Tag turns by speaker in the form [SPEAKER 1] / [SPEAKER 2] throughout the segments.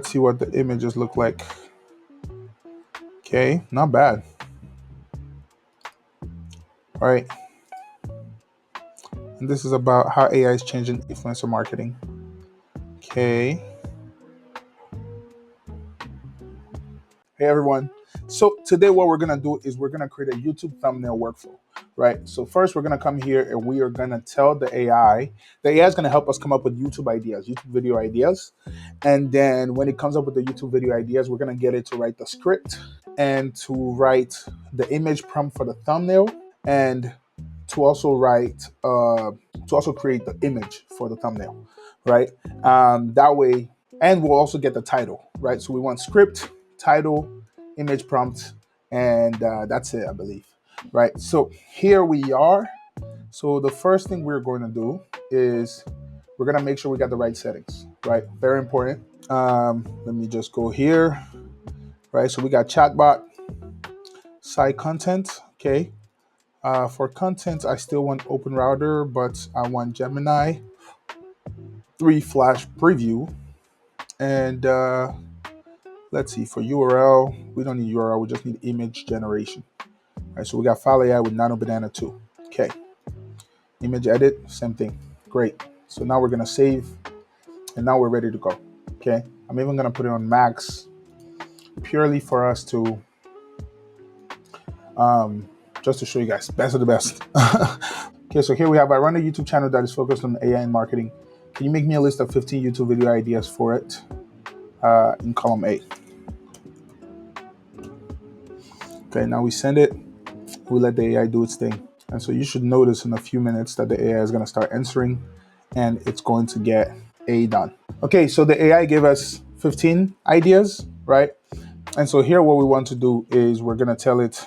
[SPEAKER 1] Let's see what the images look like. Okay, not bad. All right. And this is about how AI is changing influencer marketing. Okay. Hey everyone. So today what we're gonna do is we're gonna create a YouTube thumbnail workflow, right? So first we're gonna come here and we are gonna tell the AI is gonna help us come up with YouTube ideas, YouTube video ideas. And then when it comes up with the YouTube video ideas, we're gonna get it to write the script and to write the image prompt for the thumbnail and to also create the image for the thumbnail, right? That way, and we'll also get the title, right? So we want script, title, image prompt, and that's it, I believe, right? So here we are. So the first thing we're going to do is we're going to make sure we got the right settings, right? Very important. Let me just go here, right? So we got chatbot, site content, okay. For content, I still want Open Router, but I want Gemini 3 Flash Preview. And let's see, for URL, we don't need URL, we just need image generation. All right, so we got File AI with Nano Banana 2. Okay, image edit, same thing. Great. So now we're gonna save, and now we're ready to go. Okay, I'm even gonna put it on max, purely for us to, just to show you guys, best of the best. Okay, so here we have, I run a YouTube channel that is focused on AI and marketing. Can you make me a list of 15 YouTube video ideas for it in column A? Okay, now we send it. We let the AI do its thing. And so you should notice in a few minutes that the AI is going to start answering and it's going to get A done. Okay, so the AI gave us 15 ideas, right? And so here what we want to do is we're going to tell it,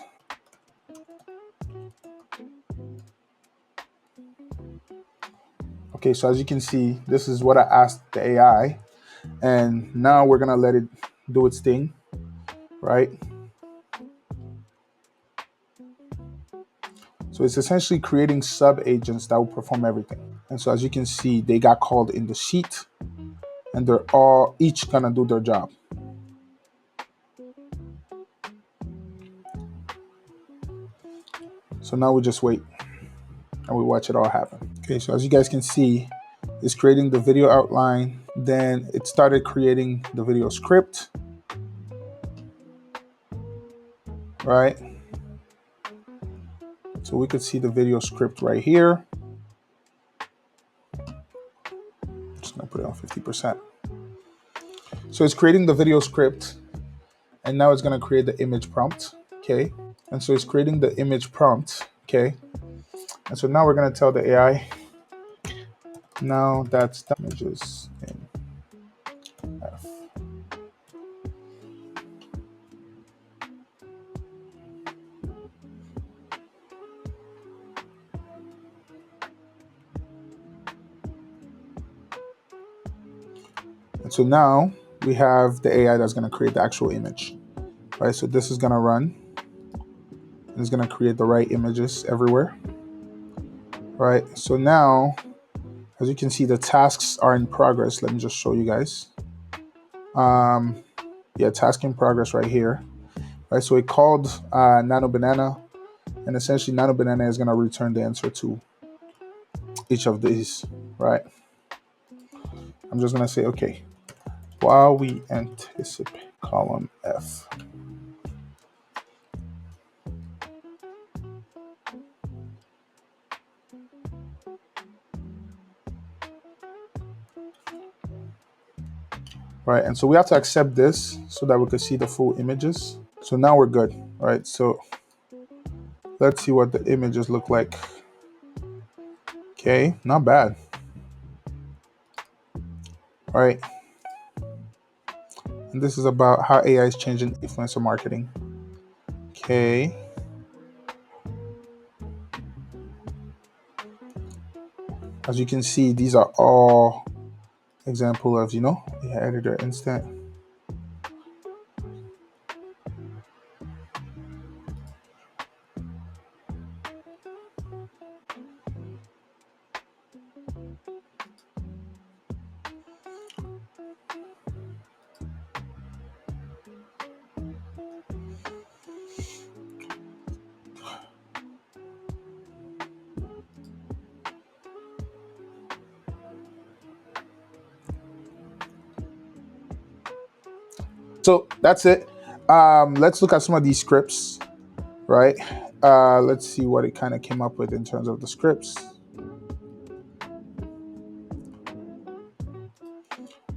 [SPEAKER 1] okay, so as you can see, this is what I asked the AI. And now we're going to let it do its thing, right? So it's essentially creating sub-agents that will perform everything. And so as you can see, they got called in the sheet and they're all each gonna do their job. So now we just wait and we watch it all happen. Okay, so as you guys can see, it's creating the video outline. Then it started creating the video script, right? So we could see the video script right here. Just gonna put it on 50%. So it's creating the video script and now it's gonna create the image prompt, okay? And so it's creating the image prompt, okay? And so now we're gonna tell the AI, now that's the images in F. And so now we have the AI that's gonna create the actual image, right? So this is gonna run, and it's gonna create the right images everywhere, right? So now, as you can see, the tasks are in progress. Let me just show you guys. Yeah, task in progress right here, right? So it called Nano Banana, and essentially Nano Banana is gonna return the answer to each of these, right? I'm just gonna say, okay, while we anticipate column F. Right, and so we have to accept this so that we can see the full images. So now we're good, right? So let's see what the images look like. Okay, not bad. All right, and this is about how AI is changing influencer marketing. Okay. As you can see, these are all example of, AI editor instant. So that's it. Let's look at some of these scripts, right? Let's see what it kind of came up with in terms of the scripts.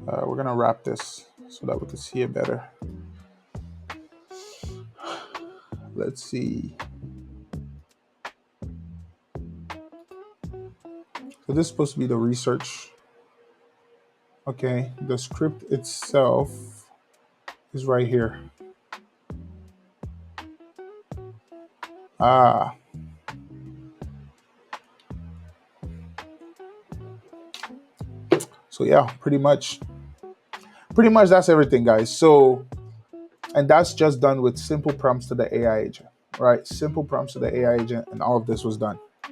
[SPEAKER 1] We're gonna wrap this so that we can see it better. Let's see. So this is supposed to be the research. Okay, the script itself is right here. Ah. So yeah, pretty much that's everything, guys. So, and that's just done with simple prompts to the AI agent, right? Simple prompts to the AI agent, and all of this was done.